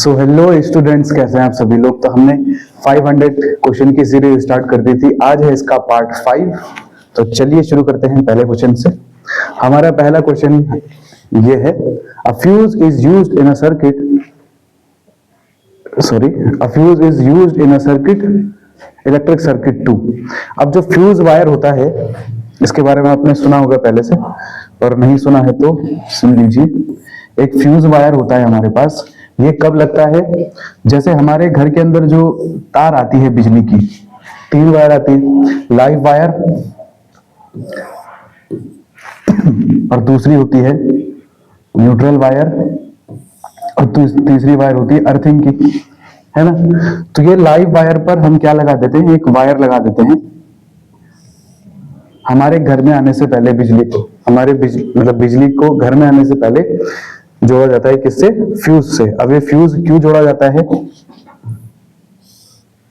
So hello students, कैसे हैं आप सभी लोग। तो हमने 500 क्वेश्चन की सीरीज स्टार्ट कर दी थी, आज है इसका पार्ट 5। तो चलिए शुरू करते हैं पहले क्वेश्चन से। हमारा पहला क्वेश्चन ये है, अ fuse is used in a circuit electric circuit 2। अब जो फ्यूज वायर होता है, इसके बारे में आपने सुना होगा पहले से, और नहीं सुना है तो सुन लीजिए। एक फ्यूज वायर होता है हमारे पास। ये कब लगता है, जैसे हमारे घर के अंदर जो तार आती है बिजली की, 3 वायर आती है, लाइव वायर और दूसरी होती है न्यूट्रल वायर और तीसरी वायर होती है अर्थिंग की, है ना। तो ये लाइव वायर पर हम क्या लगा देते हैं, एक वायर लगा देते हैं हमारे घर में आने से पहले। बिजली को बिजली को घर में आने से पहले जोड़ा जाता है, किससे? फ्यूज से। अब ये फ्यूज क्यों जोड़ा जाता है,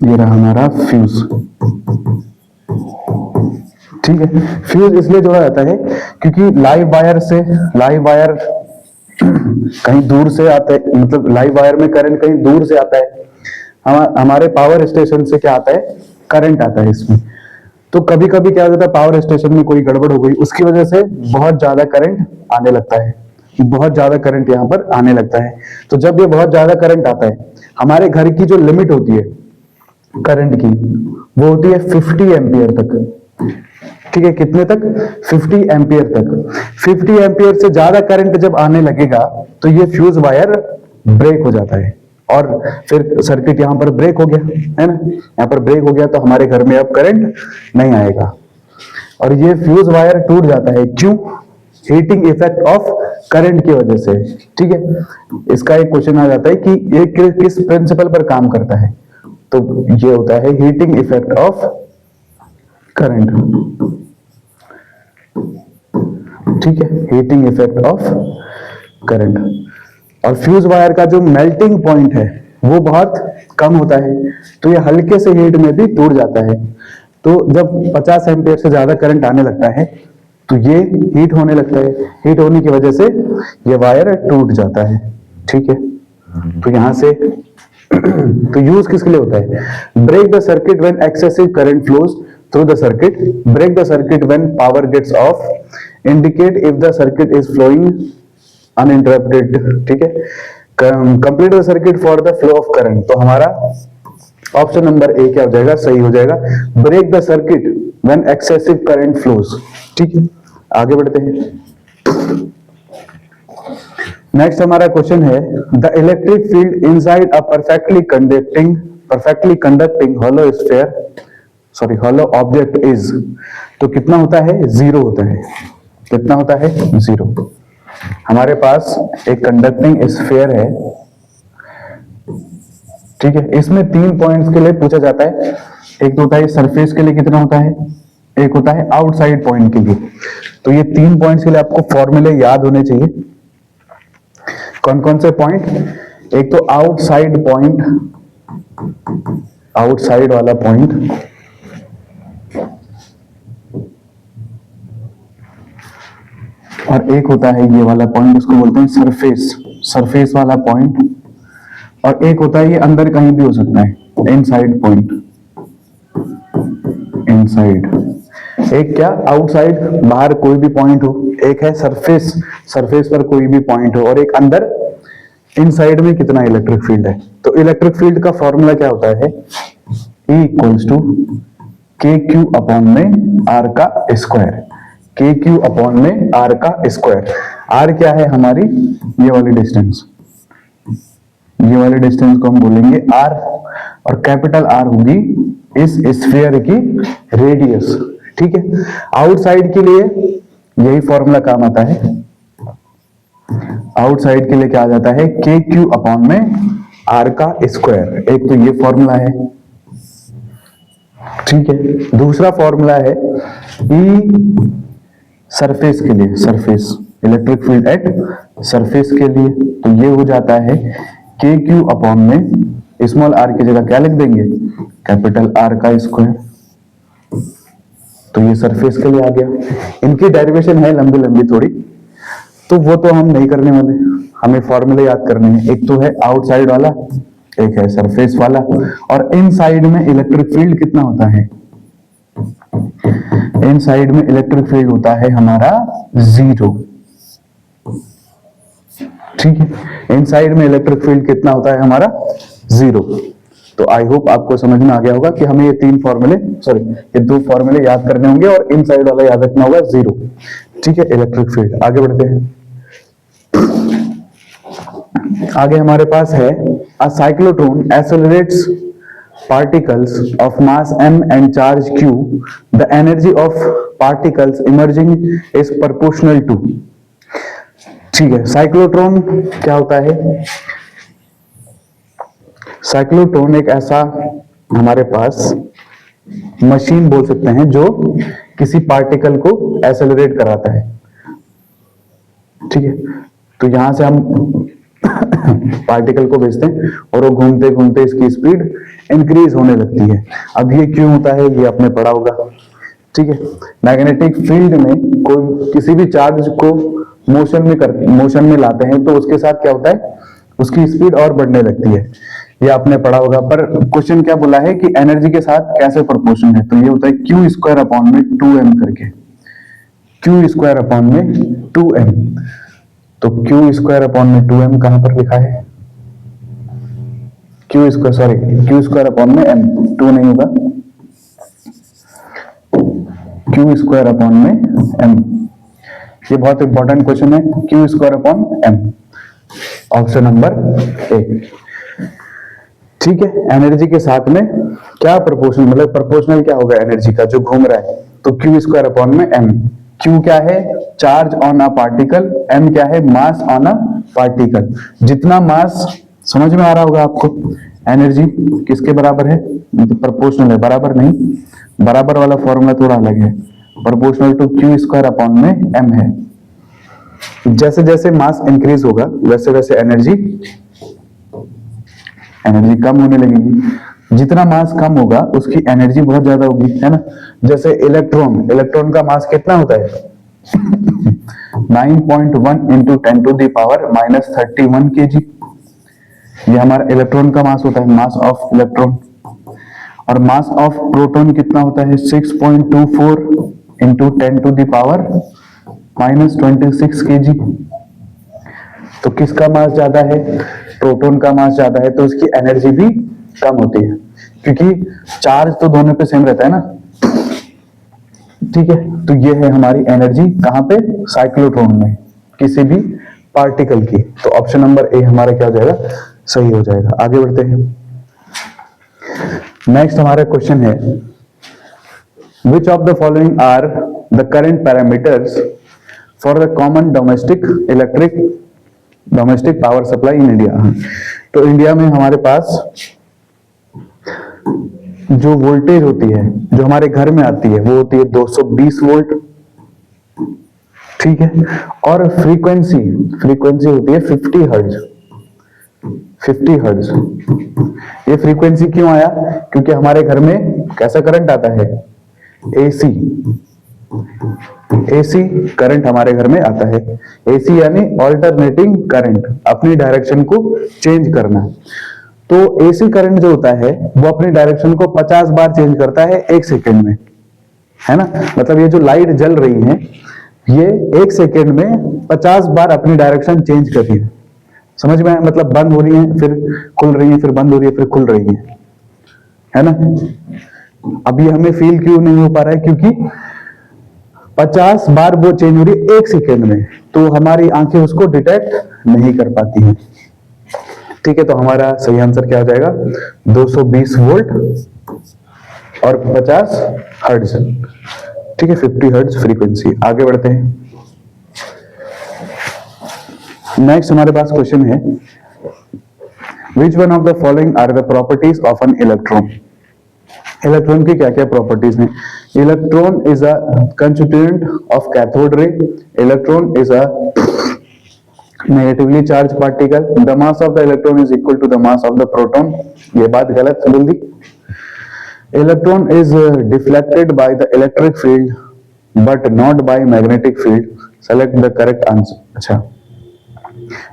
ये रहा हमारा फ्यूज, ठीक है। फ्यूज इसलिए जोड़ा जाता है क्योंकि लाइव वायर कहीं दूर से आता है, मतलब लाइव वायर में करंट कहीं दूर से आता है। हमारे पावर स्टेशन से क्या आता है, करंट आता है इसमें। तो कभी कभी क्या होता है, पावर स्टेशन में कोई गड़बड़ हो गई, उसकी वजह से बहुत ज्यादा करंट आने लगता है, बहुत ज्यादा करंट यहाँ पर आने लगता है। तो जब ये बहुत ज्यादा करंट आता है, हमारे घर की जो लिमिट होती है करंट की, वो होती है 50 एम्पियर तक, ठीक है। कितने तक? 50 एम्पियर तक। 50 एम्पियर से ज्यादा करंट जब आने लगेगा तो ये फ्यूज वायर ब्रेक हो जाता है और फिर सर्किट यहाँ पर ब्रेक हो गया, है ना। यहाँ पर ब्रेक हो गया तो हमारे घर में अब करंट नहीं आएगा और ये फ्यूज वायर टूट जाता है। क्यों? हीटिंग इफेक्ट ऑफ करंट की वजह से, ठीक है। इसका एक क्वेश्चन आ जाता है कि ये किस प्रिंसिपल पर काम करता है, तो ये होता है हीटिंग इफेक्ट ऑफ करंट, ठीक है, हीटिंग इफेक्ट ऑफ करंट। और फ्यूज वायर का जो मेल्टिंग पॉइंट है वो बहुत कम होता है, तो ये हल्के से हीट में भी टूट जाता है। तो जब 50 एम्पियर से ज्यादा करंट आने लगता है तो ये हीट होने लगता है, हीट होने की वजह से ये वायर टूट जाता है, ठीक है। तो यहां से तो यूज किसके लिए होता है? Break the circuit when excessive current flows through the circuit, break the circuit when power gets off, indicate if the circuit is flowing uninterrupted, ठीक है। Complete the circuit for the flow of current. तो हमारा option number ए क्या हो जाएगा, सही हो जाएगा, break the circuit when excessive current flows, ठीक है। आगे बढ़ते हैं। नेक्स्ट हमारा क्वेश्चन है, the electric field inside a perfectly conducting hollow object is, तो कितना होता है? 0 होता है। कितना होता है? 0। हमारे पास एक कंडक्टिंग स्फीयर है, ठीक है। इसमें 3 पॉइंट्स के लिए पूछा जाता है। एक तो होता है सरफेस के लिए कितना होता है, एक होता है आउटसाइड पॉइंट के लिए। तो ये 3 पॉइंट्स के लिए आपको फॉर्मूले याद होने चाहिए। कौन कौन से पॉइंट? एक तो आउटसाइड पॉइंट, आउटसाइड वाला पॉइंट, और एक होता है ये वाला पॉइंट, उसको बोलते हैं सरफेस वाला पॉइंट, और एक होता है ये अंदर कहीं भी हो सकता है, इनसाइड पॉइंट, इनसाइड। एक क्या? आउटसाइड, बाहर कोई भी पॉइंट हो, एक है सरफेस पर कोई भी पॉइंट हो, और एक अंदर इनसाइड में कितना इलेक्ट्रिक फील्ड है। तो इलेक्ट्रिक फील्ड का फॉर्मूला क्या होता है? E इक्वल्स टू के क्यू अपॉन में आर का स्क्वायर, के क्यू अपॉन में आर का स्क्वायर। आर क्या है हमारी? ये वाली डिस्टेंस, ये वाले डिस्टेंस को हम बोलेंगे आर, और कैपिटल आर होगी इस स्फीयर की रेडियस, ठीक है। आउटसाइड के लिए यही फॉर्मूला काम आता है। आउटसाइड के लिए क्या आ जाता है? के क्यू अपॉन में आर का स्क्वायर। एक तो ये फॉर्मूला है, ठीक है। दूसरा फॉर्मूला है ई सरफेस के लिए, surface electric field at surface के लिए, तो ये हो जाता है के क्यू अपॉन में स्मॉल आर की जगह क्या लिख देंगे? कैपिटल आर का स्क्वायर। तो ये सरफेस के लिए आ गया। इनकी डेरिवेशन है लंबी लंबी थोड़ी, तो वो तो हम नहीं करने वाले, हमें फॉर्मूले याद करने हैं। एक तो है आउटसाइड वाला, एक है सरफेस वाला, और इनसाइड में इलेक्ट्रिक फील्ड कितना होता है? इनसाइड में इलेक्ट्रिक फील्ड होता है हमारा 0। ठीक है, इनसाइड में इलेक्ट्रिक फील्ड कितना होता है हमारा? 0। तो आई होप आपको समझ में आ गया होगा कि हमें ये 2 फॉर्मूले याद करने होंगे और इनसाइड वाला याद रखना होगा 0। ठीक है, इलेक्ट्रिक फील्ड। आगे बढ़ते हैं। आगे हमारे पास है a cyclotron accelerates particles of mass m and charge q, the energy of particles emerging is proportional to। ठीक है, साइक्लोट्रॉन क्या होता है? साइक्लोट्रॉन एक ऐसा हमारे पास मशीन बोल सकते हैं जो किसी पार्टिकल को एक्सेलरेट कराता है। ठीक है, तो यहां से हम पार्टिकल को भेजते हैं और वो घूमते घूमते इसकी स्पीड इंक्रीज होने लगती है। अब ये क्यों होता है ये आपने पढ़ा होगा। ठीक है, मैग्नेटिक फील्ड में कोई किसी भी चार्ज को मोशन में लाते हैं तो उसके साथ क्या होता है? उसकी स्पीड और बढ़ने लगती है। ये आपने पढ़ा होगा। पर क्वेश्चन क्या बोला है कि एनर्जी के साथ कैसे प्रोपोर्शन है? तो ये होता है क्यू स्क्वायर अपॉन में 2m करके, क्यू स्क्वायर अपॉन में 2m। तो क्यू स्क्वायर अपॉन में 2m कहां पर लिखा है? क्यू स्क्वायर अपॉन में m, 2 नहीं होगा, क्यू स्क्वायर अपॉन में m। ये बहुत इंपॉर्टेंट क्वेश्चन है, Q square upon m, option number ए। ठीक है, एनर्जी के साथ में क्या प्रोपोर्शनल, मतलब प्रोपोर्शनल क्या होगा एनर्जी का जो घूम रहा है? तो क्यू स्क्वायर अपॉन में m। Q क्या है? Charge on a particle. M क्या है? मास ऑन अ पार्टिकल। जितना मास, समझ में आ रहा होगा आपको, एनर्जी किसके बराबर है? मतलब प्रोपोर्शनल है, बराबर नहीं, बराबर वाला फॉर्मूला थोड़ा अलग है। Proportional to q square upon में m है। जैसे जैसे मास इंक्रीज होगा वैसे वैसे एनर्जी कम होने लगेगी। जितना मास कम होगा उसकी एनर्जी बहुत ज्यादा होगी, है ना। जैसे इलेक्ट्रॉन का मास कितना होता है? 9.1 into 10 to the power -31 kg। ये हमारा इलेक्ट्रॉन का मास होता है, मास ऑफ इलेक्ट्रॉन। और मास ऑफ प्रोटॉन कितना होता है? 6.24 into 10 to the power -26 kg। तो किसका मास ज्यादा है? प्रोटॉन का मास ज्यादा है, तो उसकी एनर्जी भी कम होती है, क्योंकि चार्ज तो दोनों पे सेम रहता है ना। ठीक है, तो ये है हमारी एनर्जी कहां पे? साइक्लोट्रॉन में, किसी भी पार्टिकल की। तो ऑप्शन नंबर ए हमारा क्या हो जाएगा? सही हो जाएगा। आगे बढ़ते हैं। नेक्स्ट हमारा क्वेश्चन है, which of the following are the current parameters for the common domestic power supply in India. तो इंडिया में हमारे पास जो वोल्टेज होती है, जो हमारे घर में आती है, वो होती है 220 वोल्ट। ठीक है, और फ्रीक्वेंसी होती है 50 हर्ट्ज। 50 हर्ट्ज। ये फ्रीक्वेंसी क्यों आया? क्योंकि हमारे घर में कैसा करंट आता है? एसी करंट हमारे घर में आता है। एसी यानी ऑल्टरनेटिंग करंट, अपनी डायरेक्शन को चेंज करना। तो एसी करंट जो होता है वो अपनी डायरेक्शन को 50 बार चेंज करता है 1 सेकेंड में, है ना। मतलब ये जो लाइट जल रही है ये 1 सेकेंड में 50 बार अपनी डायरेक्शन चेंज कर रही है। समझ में आया? मतलब बंद हो रही है फिर खुल रही है, फिर बंद हो रही है फिर खुल रही है ना। अब ये हमें फील क्यों नहीं हो पा रहा है? क्योंकि 50 बार वो चेंज हो रही है 1 सेकेंड में, तो हमारी आंखें उसको डिटेक्ट नहीं कर पाती हैं। ठीक है, तो हमारा सही आंसर क्या हो जाएगा? 220 वोल्ट और 50 हर्ट्ज। ठीक है, 50 हर्ट्ज फ्रीक्वेंसी। आगे बढ़ते हैं। नेक्स्ट हमारे पास क्वेश्चन है, which one of the following are the properties of an electron. Electron की क्या क्या प्रॉपर्टीज हैं? Electron is a constituent of cathode ray. Electron is a negatively charge particle. The mass of the electron is equal to the mass of the proton. ये बात गलत बोल दी। Electron is deflected by the electric field but not by magnetic field. Select the correct answer. अच्छा,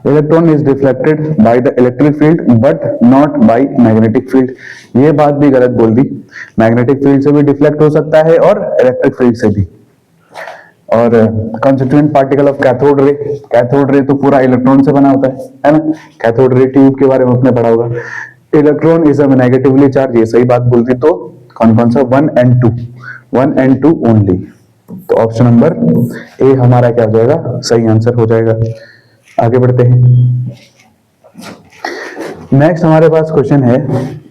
electron is reflected by the electric field but not by magnetic field. ये बात भी गलत बोल दी, मैग्नेटिक फील्ड से भी डिफ्लेक्ट हो सकता है और इलेक्ट्रिक फील्ड से भी। और कंस्टिट्यूएंट पार्टिकल ऑफ कैथोड रे, कैथोड रे तो पूरा इलेक्ट्रॉन से बना होता है ना। कैथोड रे ट्यूब के बारे में आपने पढ़ा होगा। Electron is a negatively charge, ये सही बात बोलती तो कौन कौन सा 1 and 2, 1 and 2 ओनली। तो ऑप्शन नंबर ए हमारा क्या हो जाएगा, सही आंसर हो जाएगा। आगे बढ़ते हैं। नेक्स्ट हमारे पास क्वेश्चन है,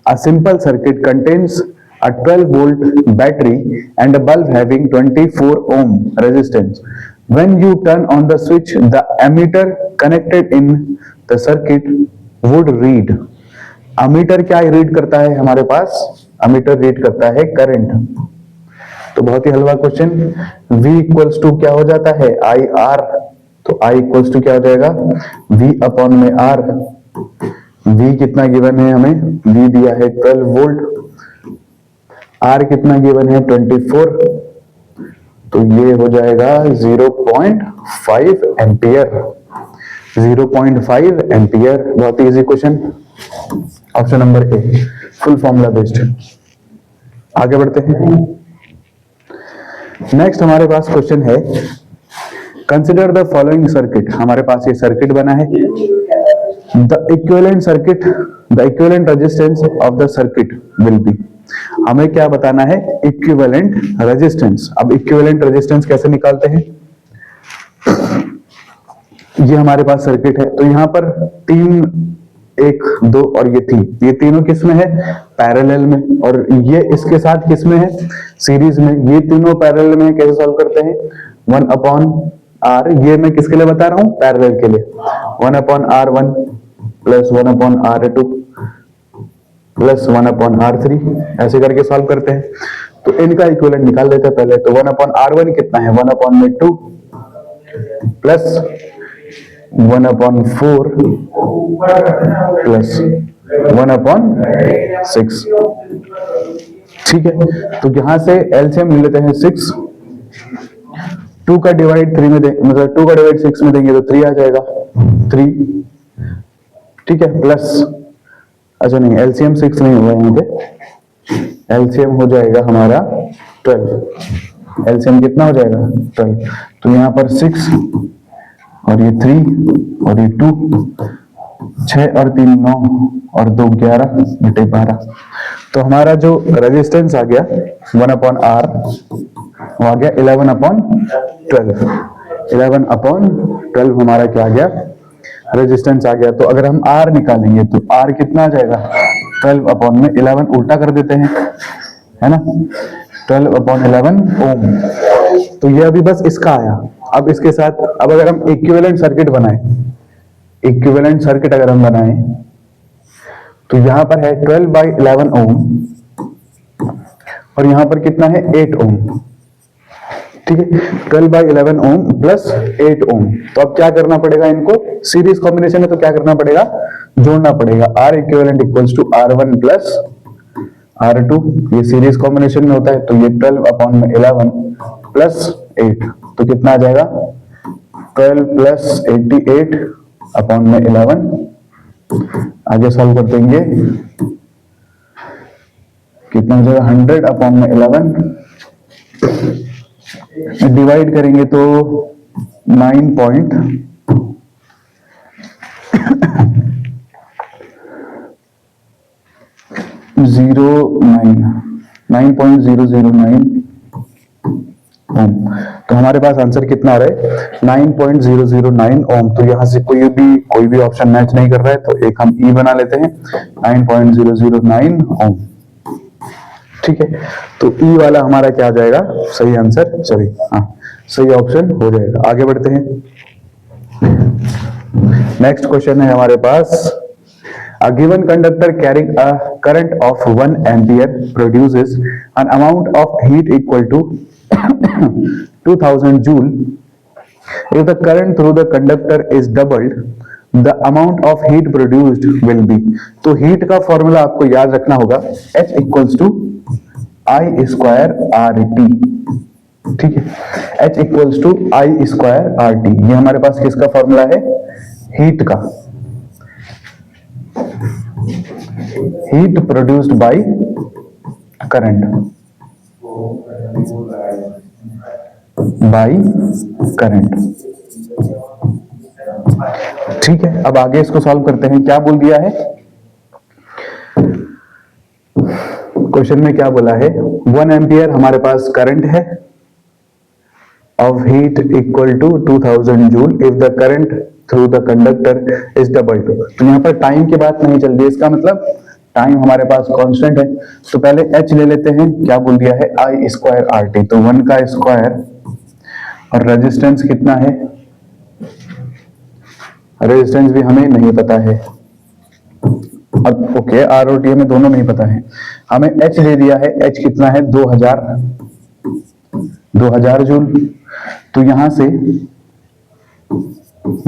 a simple circuit contains a 12 volt battery and a bulb having 24 ohm resistance. When you turn on the switch, the ammeter connected in the circuit would read. ammeter क्या read करता है हमारे पास, ammeter read करता है current. तो बहुत ही हलवा question. V equals to क्या हो जाता है, आई आर। तो I इक्वल्स टू क्या हो जाएगा, V अपॉन में R। V कितना गिवन है हमें, V दिया है 12 वोल्ट, R कितना गिवन है 24, तो ये हो जाएगा 0.5 एम्पियर, 0.5 एम्पियर। बहुत ही easy question, option number A full formula based. आगे बढ़ते हैं। नेक्स्ट हमारे पास क्वेश्चन है, कंसिडर द फॉलोइंग सर्किट। हमारे पास ये सर्किट बना है, the equivalent circuit, the equivalent resistance of the circuit will be. हमें क्या बताना है, इक्विवेलेंट रेजिस्टेंस। अब इक्विवेलेंट रेजिस्टेंस कैसे निकालते हैं, ये हमारे पास सर्किट है, तो यहां पर 3, 1, 2 और ये 3, ये तीनों किस में है, पैरेलल में, और ये इसके साथ किस में है, सीरीज में। ये तीनों पैरेलल में, कैसे सॉल्व करते हैं, 1 अपॉन आर, ये मैं किसके लिए बता रहा हूं, पैरेलल के लिए, 1 upon R1 plus 1 upon R2 plus 1 upon R3, ऐसे करके सॉल्व करते हैं। तो इनका इक्विवेलेंट निकाल लेते हैं पहले। तो 1 अपॉन R1 कितना है, 1 अपॉन में 2 प्लस 1 अपॉन 4 प्लस 1 अपॉन 6। ठीक है, तो यहां से एलसीएम ले लेते हैं 6, 2 का डिवाइड 3 में दे, मतलब 2 का डिवाइड 6 में देंगे तो 3 आ जाएगा, 3। ठीक है, प्लस, अच्छा नहीं, एलसीएम 6 नहीं हुआ यहाँ पे, एलसीएम हो जाएगा हमारा 12। एलसीएम कितना हो जाएगा, 12। तो यहाँ पर 6 और ये 3 और ये 2, 6 और 3 9 और 2 11 बटे 12। तो हमारा जो रेजिस्टेंस आ गया 1 अपॉन आर, वो आ गया 11 अपॉन 12। 11 अपॉन 12 हमारा क्या आ गया, रेजिस्टेंस आ गया। तो अगर हम R निकालेंगे तो R कितना आ जाएगा, 12 अपॉन में 11 उल्टा कर देते हैं, है ना, 12 अपॉन 11 ओम। तो ये अभी बस इसका आया। अब इसके साथ, अब अगर हम इक्विवेलेंट सर्किट बनाए, इक्विवेलेंट सर्किट अगर हम बनाए, तो यहां पर है 12 बाई 11 ओम और यहां पर कितना है 8 ओम। ठीक है, 12 बाई 11 ओम प्लस 8 ओम। तो अब क्या करना पड़ेगा, इनको सीरीज कॉम्बिनेशन है तो क्या करना पड़ेगा, जोड़ना पड़ेगा। R equivalent equals to R1 plus R2, ये सीरीज कॉम्बिनेशन में होता है। तो ये 12 अपॉन में 11 प्लस 8, तो कितना आ जाएगा, 12 प्लस 88 अपॉन में 11। आगे सॉल्व कर देंगे, कितना हो जाएगा, 100 अपॉन में 11, डिवाइड करेंगे तो 9.09 ओम। तो हमारे पास आंसर कितना आ रहा है, 9.009 ओम। तो यहां से कोई भी ऑप्शन मैच नहीं कर रहा है, तो एक हम ई बना लेते हैं, 9.009 ओम। ठीक है, तो ई वाला हमारा क्या आ जाएगा, सही आंसर, सॉरी हाँ, सही ऑप्शन हो जाएगा। आगे बढ़ते हैं। नेक्स्ट क्वेश्चन है हमारे पास, a given conductor carrying a current of 1 ampere produces an amount of heat equal to 2000 joule. If the current through the conductor is doubled, the amount of heat produced will be. तो heat का formula आपको याद रखना होगा, H equals to I square RT। ठीक है, H equals to I square RT, ये हमारे पास किसका फॉर्मूला है, हीट का, heat produced by current, by current. ठीक है, अब आगे इसको सॉल्व करते हैं। क्या बोल दिया है क्वेश्चन में, क्या बोला है, 1 एम्पियर हमारे पास करंट है of heat equal to 2000 joule if the current through the conductor is doubled। तो यहाँ पर टाइम की बात नहीं चल रही है, इसका मतलब टाइम हमारे पास कांस्टेंट है। तो पहले h ले लेते हैं, क्या बोल दिया है, I स्क्वायर आर टी, तो 1 का स्क्वायर, और रेजिस्टेंस कितना है, रेजिस्टेंस भी हमें नहीं पता है। अब ओके, आर और टी हमें दोनों नहीं पता है, हमें h दे दिया है, h कितना है, 2000 जूल। तो यहां से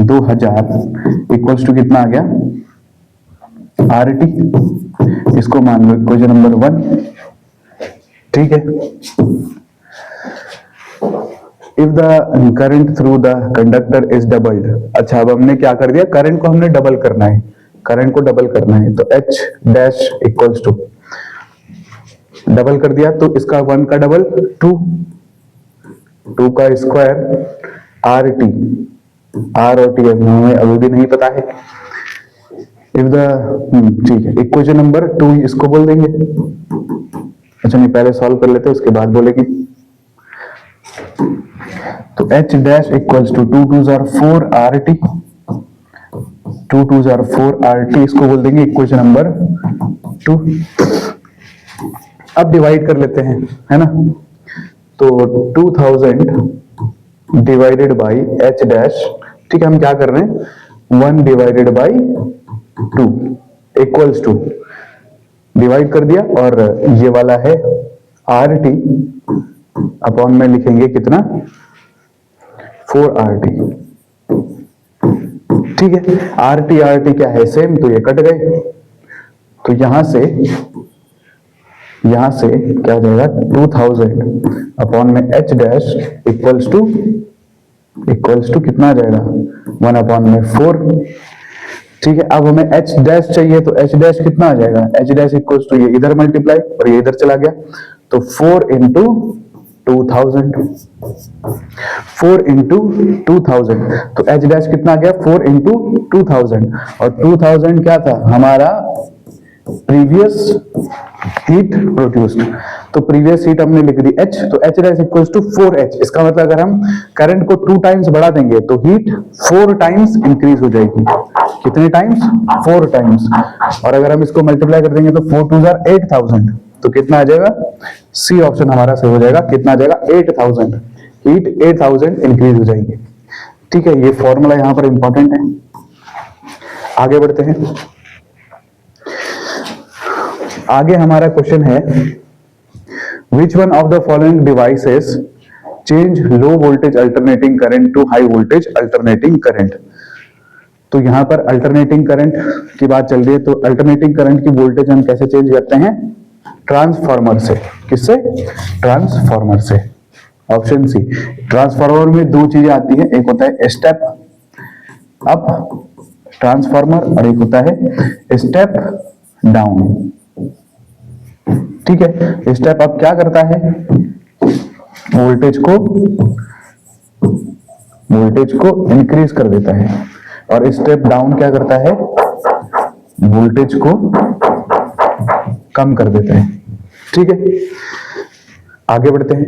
2000 इक्वल्स टू कितना आ गया, आर टी, इसको मान लो इक्वेशन नंबर 1। ठीक है, if the current through the conductor is doubled. अच्छा, अब हमने क्या कर दिया, करंट को हमने डबल करना है, करंट को डबल करना है, तो H dash equals to, double कर दिया तो इसका 1 का डबल 2 का स्क्वायर आर टी, आर और टी हमें अभी भी नहीं पता है। इफ द ठीक है, इक्वेशन नंबर 2 इसको बोल देंगे। अच्छा नहीं, पहले सॉल्व कर लेते हैं, उसके बाद बोलेगी। तो एच डैश इक्वल्स टू 2 2 जार 4 आर टी, 2 2 जार 4 आर टी, इसको बोल देंगे इक्वेशन नंबर 2। अब डिवाइड कर लेते हैं, है ना। तो 2000 डिवाइडेड बाई एच डैश, ठीक है, हम क्या कर रहे हैं, 1 divided by 2 equals to, divide कर दिया, और ये वाला है आर टी, अपॉन में लिखेंगे कितना, 4 आर टी। ठीक है, आर टी क्या है, सेम, तो ये कट गए। तो यहां से क्या हो जाएगा, 2000 अपॉन में एच डैश इक्वल्स टू कितना आ जाएगा, 1 अपॉन में 4। ठीक है, अब हमें एच डैश चाहिए, तो एच डैश कितना आ जाएगा, एच डैश इक्वल्स टू, ये इधर मल्टीप्लाई और ये इधर चला गया, तो 4 इंटू 2000, 4 इंटू 2000, तो एच डैश कितना आ गया, 4 इंटू 2000, और 2000 क्या था हमारा, प्रीवियस हीट प्रोड्यूस्ड। तो प्रीवियस हीट हमने लिख दी h, तो h dash equals to 4h। इसका मतलब अगर हम करंट को 2 टाइम्स बढ़ा देंगे तो हीट 4 टाइम्स इंक्रीज हो जाएगी। कितने टाइम्स, 4 टाइम्स। और अगर हम इसको मल्टीप्लाई कर देंगे तो 4 2 जार 8000, तो कितना आ जाएगा, सी ऑप्शन हमारा सही हो जाएगा। कितना आ जाएगा, 8000, हीट 8000 इंक्रीज हो जाएगी। ठीक है, ये फॉर्मूला यहां पर इंपॉर्टेंट है। आगे बढ़ते हैं। आगे हमारा क्वेश्चन है, which one of the following devices change low voltage alternating current to high voltage alternating current. तो यहां पर अल्टरनेटिंग करंट की बात चल रही है, तो अल्टरनेटिंग करंट की वोल्टेज हम कैसे चेंज करते हैं, ट्रांसफार्मर से। किससे, ट्रांसफार्मर से। Option C. ट्रांसफार्मर में 2 चीजें आती है, एक होता है स्टेप अप ट्रांसफार्मर और एक होता है स्टेप डाउन। ठीक है, स्टेप अप क्या करता है, वोल्टेज को इंक्रीज कर देता है, और स्टेप डाउन क्या करता है, वोल्टेज को कम कर देता है। ठीक है, आगे बढ़ते हैं।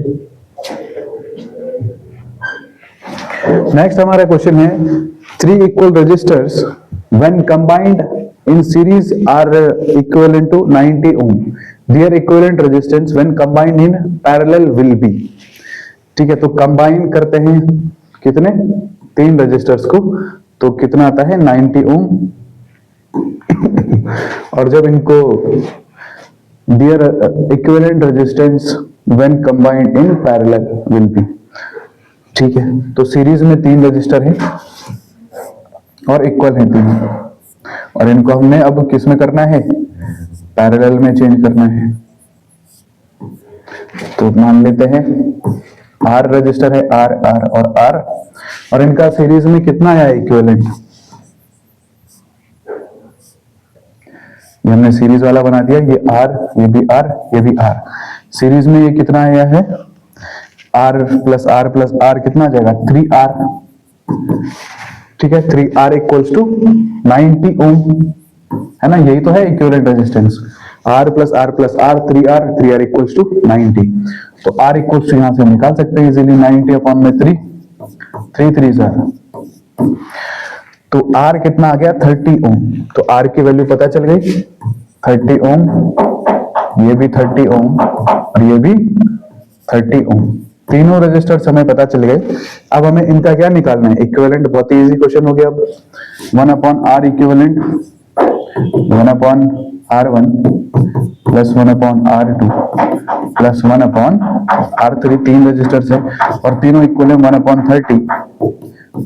नेक्स्ट हमारा क्वेश्चन है, 3 equal resistors when combined in series are equivalent to 90 ohm. Their equivalent resistance when combined in parallel will be। ठीक है, तो कंबाइन करते हैं कितने, 3 रेजिस्टर्स को, तो कितना आता है, 90 ओम। और जब इनको their equivalent resistance when combined in parallel will be। ठीक है, तो सीरीज में 3 रजिस्टर है और इक्वल है 3, और इनको हमने अब किस में करना है, पैरेलल में चेंज करना है। तो मान लेते हैं R रजिस्टर है, R और R, और इनका सीरीज में कितना है इक्विवेलेंट, ये हमने सीरीज वाला बना दिया, ये आर, ये भी आर, ये भी आर। सीरीज में ये कितना आया है, आर प्लस आर कितना आ जाएगा, 3R। ठीक है, 3R इक्वल्स टू 90 ओम, है ना, यही तो है equivalent resistance. R plus R 3R equals to 90। तो R इक्वल्स टू यहां से निकाल सकते हैं इजीली, 90 अपॉन में 3, 3 3 सर, तो R कितना आ गया 30 ओम। तो R की वैल्यू पता चल गई 30 ओम, ये भी 30 ओम और ये भी 30 ओम। तीनों रजिस्टर्स हमें पता चल गए। अब हमें इनका क्या निकालना है, इक्विवेलेंट। बहुत ही इजी क्वेश्चन हो गया। अब 1 upon R equivalent 1 upon R1 plus 1 upon R2 plus 1 upon R3, तीन रजिस्टर्स है और तीनों इक्वल है 1 upon 30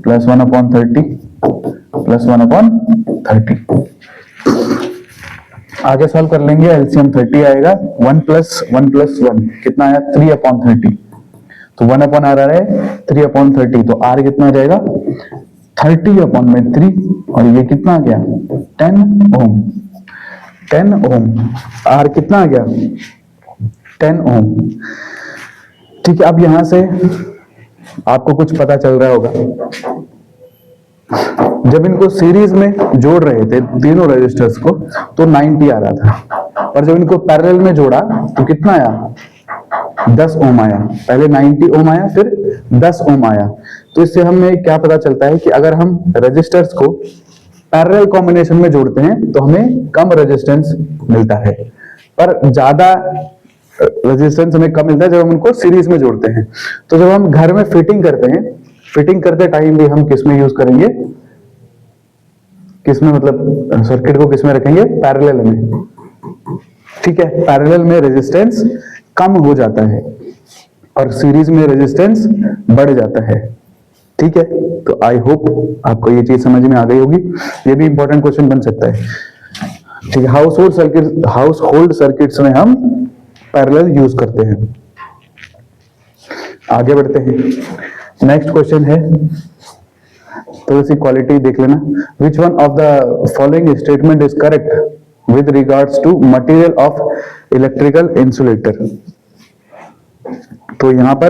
plus 1 upon 30 plus 1 upon 30। आगे सॉल्व कर लेंगे, एलसीएम 30 आएगा, 1 प्लस 1 कितना आया 3 अपॉन 30। तो 1 अपॉन आर आ रहा है 3 अपॉन 30, तो आर कितना आ जाएगा 30 अपॉन में 3 और ये कितना आ गया 10 ओम। 10 ओम, आर कितना आ गया 10 ओम। ठीक है, अब यहां से आपको कुछ पता चल रहा होगा, जब इनको सीरीज में जोड़ रहे थे तीनों रजिस्टर्स को तो 90 आ रहा था, और जब इनको पैरेलल में जोड़ा तो कितना आया 10 ओम आया। पहले 90 ओम आया, फिर 10 ओम आया। तो इससे हमें क्या पता चलता है कि अगर हम रजिस्टर्स को पैरेलल कॉम्बिनेशन में जोड़ते हैं तो हमें कम रेजिस्टेंस मिलता है, पर ज्यादा रेजिस्टेंस हमें कम मिलता है जब हम उनको सीरीज में जोड़ते हैं। तो जब हम घर में फिटिंग करते हैं, फिटिंग करते टाइम भी हम किस में यूज करेंगे, किस में, मतलब सर्किट को किस में रखेंगे, पैरेलल में। ठीक है, पैरेलल में रेजिस्टेंस कम हो जाता है और सीरीज में रेजिस्टेंस बढ़ जाता है। ठीक है, तो आई होप आपको ये चीज समझ में आ गई होगी। ये भी इंपॉर्टेंट क्वेश्चन बन सकता है। ठीक है, हाउस होल्ड सर्किट्स में हम पैरेलल यूज करते हैं। आगे बढ़ते हैं, नेक्स्ट क्वेश्चन है, तो इसी क्वालिटी देख लेना। Which one of the following statement is correct with regards to material of electrical insulator. तो यहां पर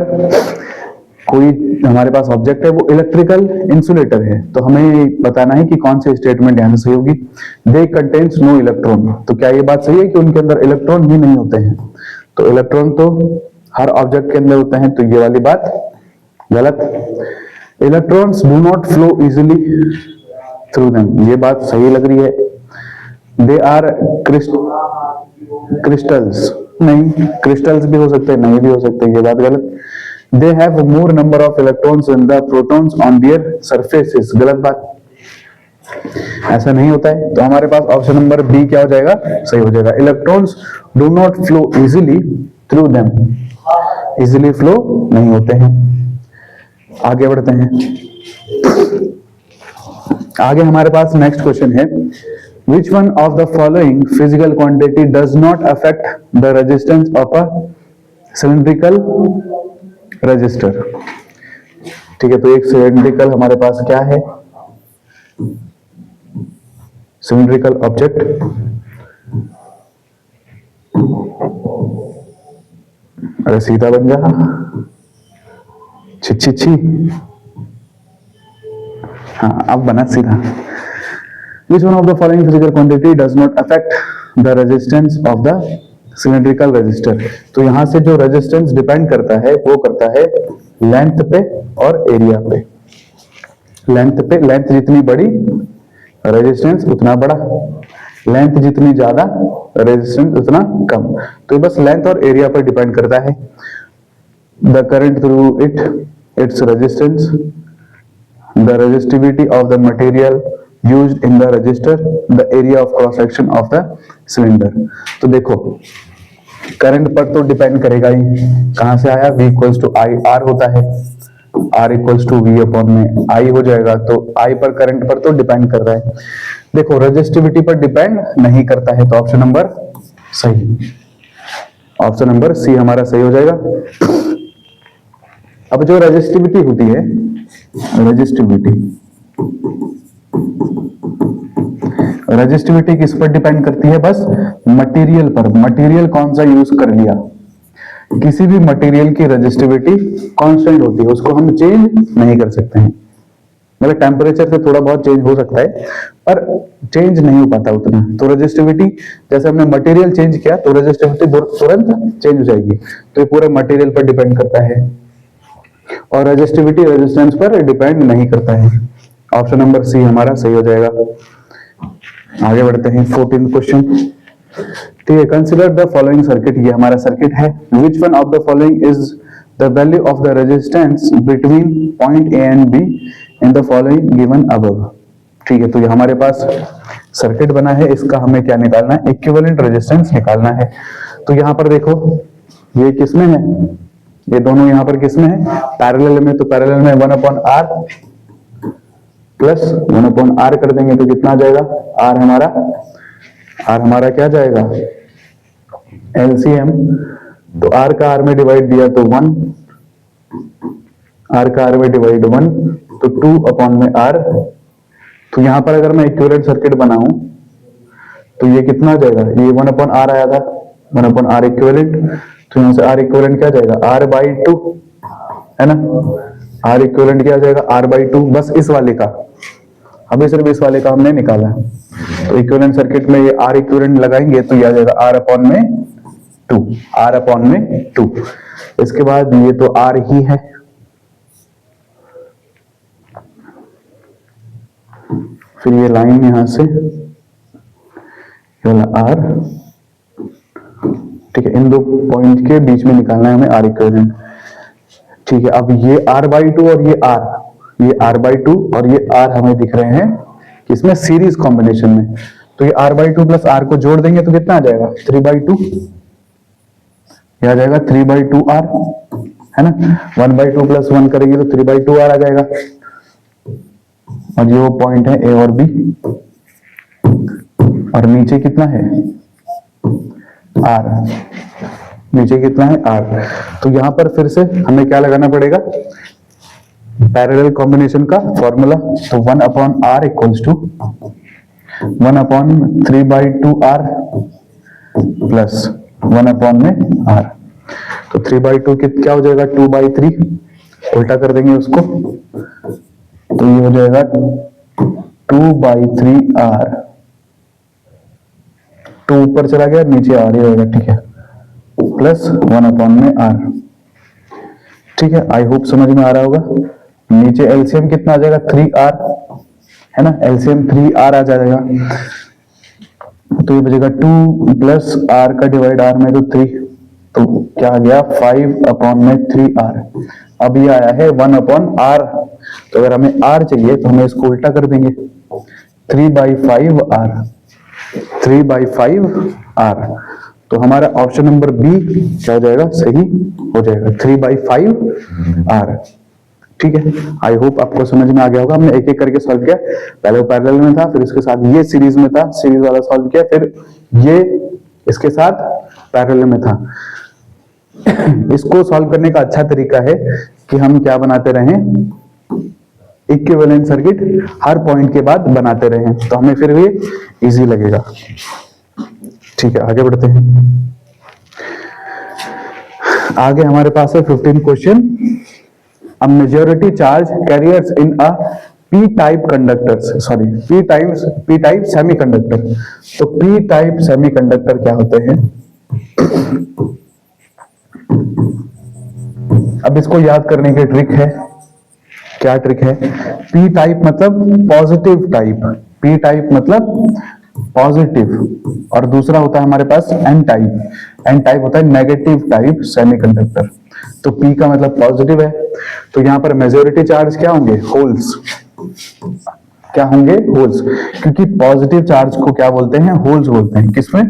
कोई हमारे पास ऑब्जेक्ट है, वो इलेक्ट्रिकल इंसुलेटर है, तो हमें बताना है कि कौन सी स्टेटमेंट यहां से सही होगी। दे कंटेन्स नो इलेक्ट्रॉन, तो क्या ये बात सही है कि उनके अंदर इलेक्ट्रॉन ही नहीं होते हैं। तो इलेक्ट्रॉन तो हर ऑब्जेक्ट के अंदर होते हैं, तो ये वाली बात गलत। Electrons do not flow easily through them, ये बात सही लग रही है। दे आर क्रिस्टल्स, नहीं, क्रिस्टल्स भी हो सकते हैं, नहीं भी हो सकते, ये बात गलत। They have more number of electrons in the protons on their surfaces, गलत बात, ऐसा नहीं होता है। तो हमारे पास ऑप्शन नंबर बी क्या हो जाएगा, सही हो जाएगा। Electrons do not flow easily through them, easily flow नहीं होते हैं। आगे बढ़ते हैं, आगे हमारे पास नेक्स्ट क्वेश्चन है, which one of the following physical quantity does not affect the resistance of a cylindrical resistor। ठीक है, तो एक सिलेंड्रिकल हमारे पास क्या है, सिलेंड्रिकल ऑब्जेक्ट, अरे सीधा बन जा, छी छी छी, हाँ अब बना सीधा। Which one of the following physical quantity does not affect the resistance of the cylindrical resistor। तो यहां से जो रेजिस्टेंस डिपेंड करता है वो करता है लेंथ पे और एरिया पे। लेंथ पे, लेंथ जितनी बड़ी रेजिस्टेंस उतना बड़ा, लेंथ जितनी ज्यादा रेजिस्टेंस उतना कम। तो बस लेंथ और एरिया पर डिपेंड करता है। The current through it, its resistance, the resistivity of the material used in the resistor, the area of cross section of the cylinder। तो देखो करंट पर तो डिपेंड करेगा ही, कहां से आया, V equals to I, R होता है, R equals to V upon में I हो जाएगा, तो I पर करंट पर तो डिपेंड कर रहा है। देखो रेजिस्टिविटी पर डिपेंड नहीं करता है, तो ऑप्शन नंबर सही, ऑप्शन नंबर सी हमारा सही हो जाएगा। अब जो रेजिस्टिविटी होती है, रेजिस्टिविटी रजिस्टिविटी किस पर डिपेंड करती है? बस मटेरियल पर। मटेरियल कौन सा यूज कर लिया। किसी भी मटेरियल की रजिस्टिविटी कांस्टेंट होती है, उसको हम चेंज नहीं कर सकते हैं। मतलब टेम्परेचर से थोड़ा बहुत चेंज हो सकता है, पर चेंज नहीं हो पाता उतना। तो रजिस्टिविटी, जैसे हमने मटेरियल चेंज किया तो रजिस्टिविटी तुरंत चेंज हो जाएगी। तो ये पूरा मटेरियल पर डिपेंड करता है, और रजिस्टिविटी रेजिस्टेंस पर डिपेंड नहीं करता है। ऑप्शन नंबर सी हमारा सही हो जाएगा। आगे बढ़ते हैं 14th क्वेश्चन। ठीक है, कंसिडर द फॉलोइंग सर्किट। ये हमारा सर्किट है। Which one of the following is the value of the resistance between point A and be in the following given above. ठीक है, तो ये हमारे पास सर्किट बना है, इसका हमें क्या निकालना है? इक्विवेलेंट रेजिस्टेंस निकालना है। तो यहाँ पर देखो, ये किसमें है? ये दोनों यहाँ पर किसमें है? पैरेलल में। तो पैरेलल में 1/R प्लस 1/R कर देंगे तो कितना आ जाएगा? R हमारा क्या जाएगा? LCM। तो R का R में डिवाइड दिया तो 1, R का R में डिवाइड 1 तो 2/R। तो यहां पर अगर मैं इक्विवेलेंट सर्किट बनाऊं तो ये कितना आ जाएगा? ये 1/R आया था, 1/R इक्विवेलेंट। तो यहां से R इक्विवेलेंट क्या जाएगा? R/2 है ना। R इक्विवेलेंट क्या जाएगा? R/2। बस इस वाले का, अभी सिर्फ इस वाले का हमने निकाला है। तो इक्विवेलेंट सर्किट में ये R इक्विवेलेंट लगाएंगे तो यह आ जाएगा R/2। इसके बाद ये तो R ही है, फिर ये लाइन यहां से वाला R। ठीक है, इन दो पॉइंट के बीच में निकालना है हमें R इक्विवेलेंट। ठीक है, अब ये R/2 और ये R/2 और ये R हमें दिख रहे हैं इसमें सीरीज कॉम्बिनेशन में। तो ये R/2 प्लस R को जोड़ देंगे तो कितना आ जाएगा? 3/2। ये आ जाएगा 3/2R, है ना। 1/2 प्लस 1 करेंगे तो 3/2R आ जाएगा। और ये वो पॉइंट है A और B, और नीचे कितना है? R। नीचे कितना है? R। तो यहां पर फिर से हमें क्या लगाना पड़ेगा? पैरेलल कॉम्बिनेशन का फॉर्मूला। तो 1/R equals to 1/3/2R plus 1/R। तो 3/2 क्या हो जाएगा? 2/3। उल्टा कर देंगे उसको तो ये हो जाएगा 2/3R। 2 ऊपर चला गया, नीचे R ही रहेगा। ठीक है, प्लस 1/R। ठीक है, आई होप समझ में आ रहा होगा। नीचे एलसीएम कितना आ जाएगा? 3R, है ना। एलसीएम 3R आ जाएगा तो ये बचेगा 2 प्लस R का डिवाइड R में तो 3, तो क्या आ गया? 5/3R। अब ये आया है 1/R। तो अगर हमें R चाहिए तो हमें इसको उल्टा कर देंगे, 3/5R। 3/5R। तो हमारा ऑप्शन नंबर बी क्या हो जाएगा? सही हो जाएगा, 3/5R। ठीक है, आई होप आपको समझ में आ गया होगा। हमने एक एक करके सॉल्व किया। पहले वो पैरेलल में था, फिर इसके साथ ये सीरीज में था, सीरीज वाला सॉल्व किया, फिर ये इसके साथ पैरेलल में था। इसको सॉल्व करने का अच्छा तरीका है कि हम क्या बनाते रहें? इक्विवेलेंट सर्किट हर पॉइंट के बाद बनाते रहें, तो हमें फिर भी इजी लगेगा। ठीक है, आगे बढ़ते हैं। आगे हमारे पास है 15 question. A majority charge carriers in a p-type conductors, sorry, p-type semiconductor। तो p-type semiconductor क्या होते हैं? अब इसको याद करने की ट्रिक है। क्या ट्रिक है? p-type मतलब पॉजिटिव टाइप, p-type मतलब पॉजिटिव, और दूसरा होता है हमारे पास n-type। n-type होता है नेगेटिव टाइप सेमीकंडक्टर। तो P का मतलब पॉजिटिव है, तो यहां पर मेजॉरिटी चार्ज क्या होंगे? होल्स। क्या होंगे? होल्स। क्योंकि पॉजिटिव चार्ज को क्या बोलते हैं? होल्स बोलते हैं। किसमें?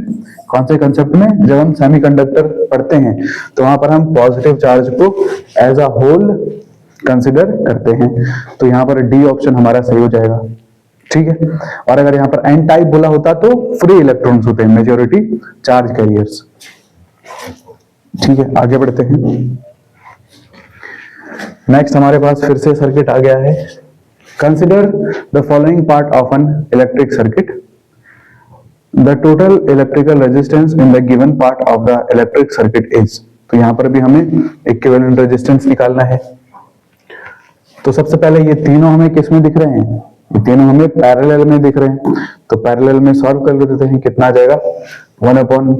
कौन से कंसेप्ट में? जब हम सेमीकंडक्टर पढ़ते हैं तो वहां पर हम पॉजिटिव चार्ज को एज अ होल कंसिडर करते हैं। तो यहां पर डी ऑप्शन हमारा सही हो जाएगा। ठीक है, और अगर यहां पर एन टाइप बोला होता तो फ्री इलेक्ट्रॉन्स होते हैं, मेजॉरिटी चार्ज कैरियर्स। ठीक है, आगे बढ़ते हैं। नेक्स्ट हमारे पास फिर से सर्किट आ गया है। Consider the following part of an electric circuit. The total electrical resistance in the given part of the electric circuit is, तो यहां पर भी हमें इक्विवेलेंट रेजिस्टेंस निकालना है। तो सबसे पहले ये तीनों हमें किस में दिख रहे हैं, ये तीनों हमें पैरेलल में दिख रहे हैं, तो पैरेलल में सॉल्व कर लेते हैं। कितना आ जाएगा 1 अपॉन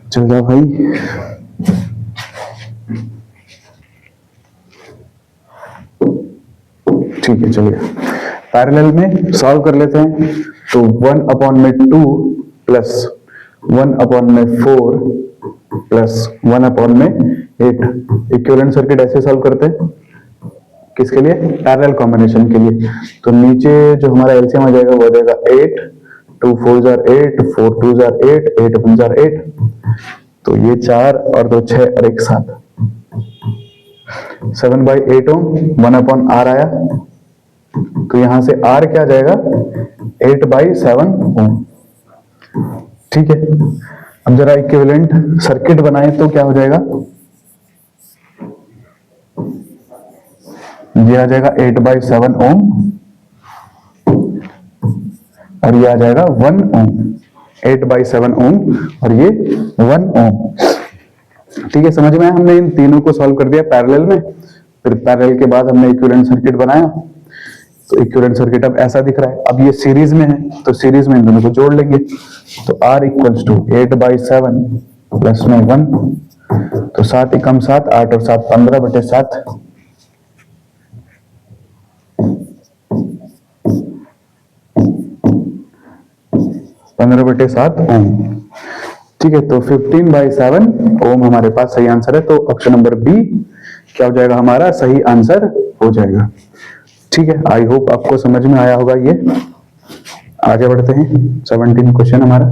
चल जाओ भाई। ठीक है चलिए पैरेलल में सॉल्व कर लेते हैं। तो 1 अपॉन में 2 प्लस 1 अपॉन में 4 प्लस 1 अपॉन में 8, इक्विवेलेंट सर्किट ऐसे सॉल्व करते हैं किसके लिए, पैरेलल कॉम्बिनेशन के लिए। तो नीचे जो हमारा एलसीएम आ जाएगा वो आ जाएगा 8, 2 4 जार 8, 4 2 जार 8, 8 1 जार 8, तो ये 4 और 2 6 और 1 7, 7/8 ओम 1 अपॉन आर आया। तो यहां से आर क्या जाएगा 8/7 ओम। ठीक है, अब जरा इक्विवेलेंट सर्किट बनाए तो क्या हो जाएगा, ये आ जाएगा 8/7 ओम और ये आ जाएगा 1 ओम, 8/7 ओम और ये 1 ओम। ठीक है, समझ में आया, हमने इन तीनों को सॉल्व कर दिया पैरेलल में, फिर पैरेलल के बाद हमने इक्विवेलेंट सर्किट बनाया। तो इक्विवेलेंट सर्किट अब ऐसा दिख रहा है। अब ये सीरीज में है तो सीरीज में इन दोनों को जोड़ लेंगे। तो R इक्वल्स टू 8/7 प्लस में 1, तो 7 एकम 7, 8 और 7 15/7, 15/7 ओम। ठीक है, तो 15/7 ओम हमारे पास सही आंसर है। तो ऑप्शन नंबर बी क्या हो जाएगा, हमारा सही आंसर हो जाएगा। ठीक है, आई होप आपको समझ में आया होगा। ये आगे बढ़ते हैं, 17 क्वेश्चन हमारा।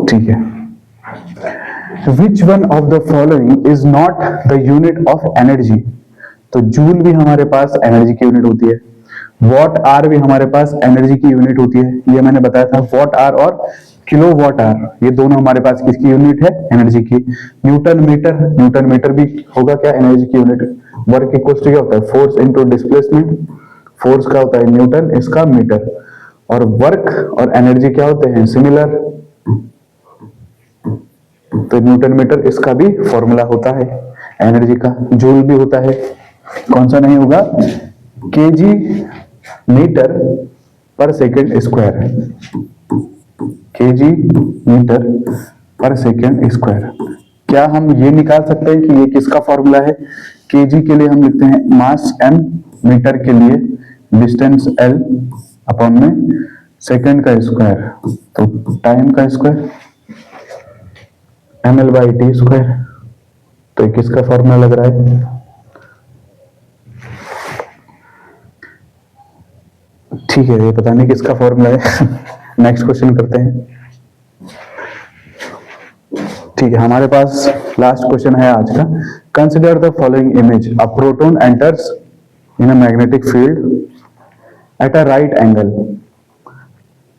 ठीक है, which one of the following is not the unit of energy. तो जूल भी हमारे पास एनर्जी की यूनिट होती है, वॉट आर भी हमारे पास एनर्जी की यूनिट होती है। ये मैंने बताया था, वॉट आर और किलो वॉट आर, ये दोनों हमारे पास किसकी यूनिट है, एनर्जी की। न्यूटन मीटर, न्यूटन मीटर भी होगा क्या, एनर्जी की यूनिट। वर्क इक्वल्स टू क्या होता है, फोर्स इनटू डिस्प्लेसमेंट, फोर्स का होता है न्यूटन, इसका मीटर। और वर्क और एनर्जी क्या होते हैं, सिमिलर, तो न्यूटन मीटर इसका भी फॉर्मूला होता है एनर्जी का। जूल भी होता है, कौन सा नहीं होगा, केजी मीटर पर सेकेंड स्क्वायर, केजी मीटर पर सेकेंड स्क्वायर। क्या हम ये निकाल सकते हैं कि ये किसका फॉर्मूला है। केजी के लिए हम लिखते हैं मास m, मीटर के लिए डिस्टेंस l अपॉन में सेकेंड का स्क्वायर, तो टाइम का स्क्वायर ml/t स्क्वायर। तो किसका फॉर्मूला लग रहा है, ठीक है, ये पता नहीं किसका फॉर्मूला है। नेक्स्ट क्वेश्चन करते हैं। ठीक है, हमारे पास लास्ट क्वेश्चन है आज का। Consider the following image, a proton enters in a magnetic field at a right angle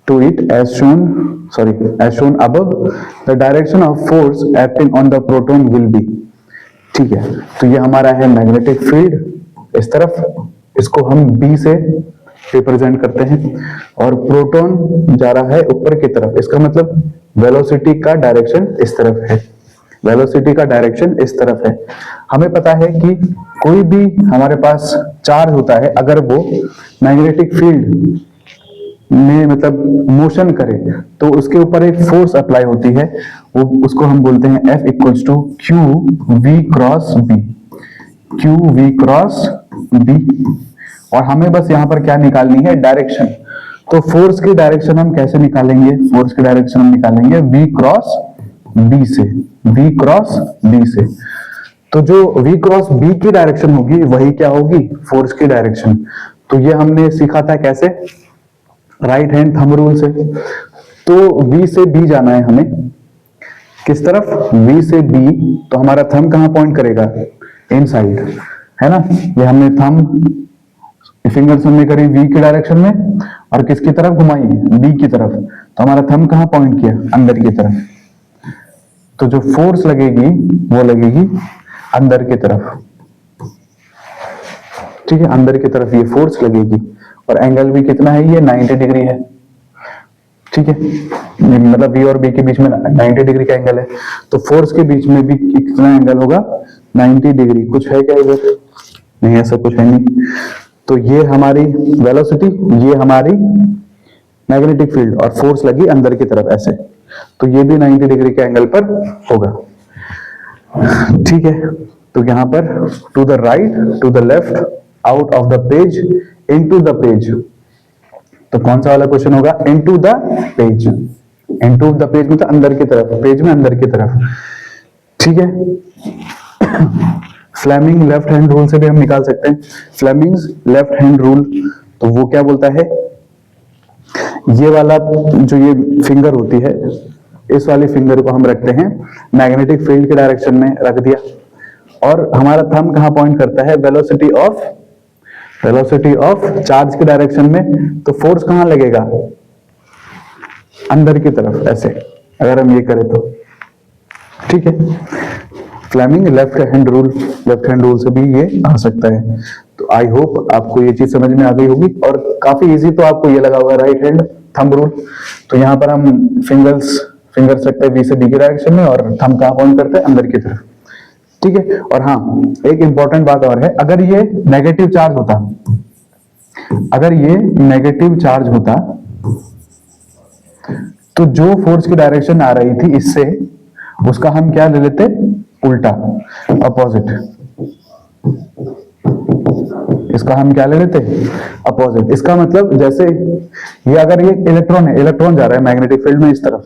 to it as shown above. The direction of force acting on the proton will be। ठीक है, तो ये हमारा है magnetic field इस तरफ, इसको हम B से रिप्रेजेंट करते हैं, और प्रोटॉन जा रहा है ऊपर की तरफ, इसका मतलब वेलोसिटी का डायरेक्शन इस तरफ है, वेलोसिटी का डायरेक्शन इस तरफ है। हमें पता है कि कोई भी हमारे पास चार्ज होता है, अगर वो मैग्नेटिक फील्ड में मतलब मोशन करे तो उसके ऊपर एक फोर्स अप्लाई होती है, वो उसको हम बोलते हैं F equals to q v cross B, q v cross B. और हमें बस यहाँ पर क्या निकालनी है, डायरेक्शन। तो फोर्स की डायरेक्शन हम कैसे निकालेंगे, फोर्स की डायरेक्शन हम निकालेंगे V क्रॉस B से, V क्रॉस B से। तो जो V क्रॉस B की डायरेक्शन होगी वही क्या होगी, फोर्स की डायरेक्शन। तो ये हमने सीखा था कैसे, राइट हैंड थंब रूल से। तो V से B जाना है हमें, किस तरफ, V से B, तो हमारा थंब कहां पॉइंट करेगा, इनसाइड, है ना। ये हमने थंब फिंगर्स हमने करी V की डायरेक्शन में और किसकी तरफ घुमाई, B की तरफ, तो हमारा थंब कहां पॉइंट किया, अंदर की तरफ। तो जो फोर्स लगेगी वो लगेगी अंदर की तरफ, ठीक है, अंदर की तरफ ये फोर्स लगेगी। और एंगल भी कितना है, ये 90 डिग्री है, ठीक है, मतलब V और B के बीच में 90 डिग्री का एंगल है, तो फोर्स के बीच में भी कितना एंगल होगा, 90 डिग्री। कुछ है क्या इधर, नहीं, ऐसा कुछ है नहीं। तो ये हमारी वेलोसिटी, ये हमारी मैग्नेटिक फील्ड, और फोर्स लगी अंदर की तरफ ऐसे, तो ये भी 90 डिग्री के एंगल पर होगा, ठीक है। तो यहां पर to the right, to the left, out of the page, into the page, तो कौन सा वाला क्वेश्चन होगा, into the page. Into the page मतलब अंदर की तरफ, पेज में अंदर की तरफ, ठीक है। फ्लेमिंग लेफ्ट हैंड रूल से भी हम निकाल सकते हैं। फ्लेमिंग्स लेफ्ट हैंड रूल, तो वो क्या बोलता है, ये वाला जो ये फिंगर होती है, इस वाली फिंगर को हम रखते हैं मैग्नेटिक फील्ड के डायरेक्शन में रख दिया, और हमारा थंब कहां पॉइंट करता है, वेलोसिटी ऑफ चार्ज के डायरेक्शन में, तो फोर्स कहां लगेगा, अंदर की तरफ ऐसे, अगर हम ये करें तो, ठीक है। फ्लेमिंग लेफ्ट हैंड रूल से भी ये आ सकता है। तो आई होप आपको ये चीज समझ में आ गई होगी, और काफी इजी तो आपको ये लगा हुआ राइट हैंड थंब रूल। तो यहाँ पर हम फिंगर्स रखते हैं V से B की डायरेक्शन में, और थंब कहां पॉइंट करते हैं, अंदर की तरफ, ठीक है। और हाँ, एक इंपॉर्टेंट बात और है, अगर ये नेगेटिव चार्ज होता, तो जो फोर्स की डायरेक्शन आ रही थी इससे, उसका हम क्या ले लेते, उल्टा, अपोजिट। इसका हम क्या ले लेते, अपोजिट। इसका मतलब जैसे ये, अगर ये इलेक्ट्रॉन है, इलेक्ट्रॉन जा रहा है मैग्नेटिक फील्ड में इस तरफ,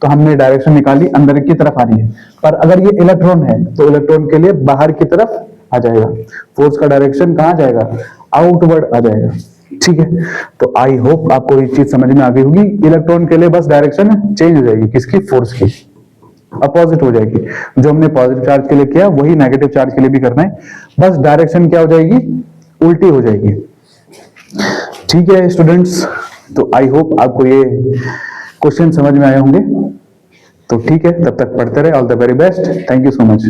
तो हमने डायरेक्शन निकाली अंदर की तरफ आ रही है, पर अगर ये इलेक्ट्रॉन है तो इलेक्ट्रॉन के लिए बाहर की तरफ आ जाएगा, फोर्स का डायरेक्शन कहां जाएगा, आउटवर्ड आ जाएगा, ठीक है। तो आई होप आपको ये चीज समझ में आ गई होगी। इलेक्ट्रॉन के लिए बस डायरेक्शन चेंज हो जाएगी, किसकी, फोर्स की, अपोजिट हो जाएगी। जो हमने पॉजिटिव चार्ज के लिए किया वही नेगेटिव चार्ज के लिए भी करना है, बस डायरेक्शन क्या हो जाएगी, उल्टी हो जाएगी, ठीक है स्टूडेंट्स। तो आई होप आपको ये क्वेश्चन समझ में आए होंगे। तो ठीक है, तब तक पढ़ते रहे। All the very best, thank you so much.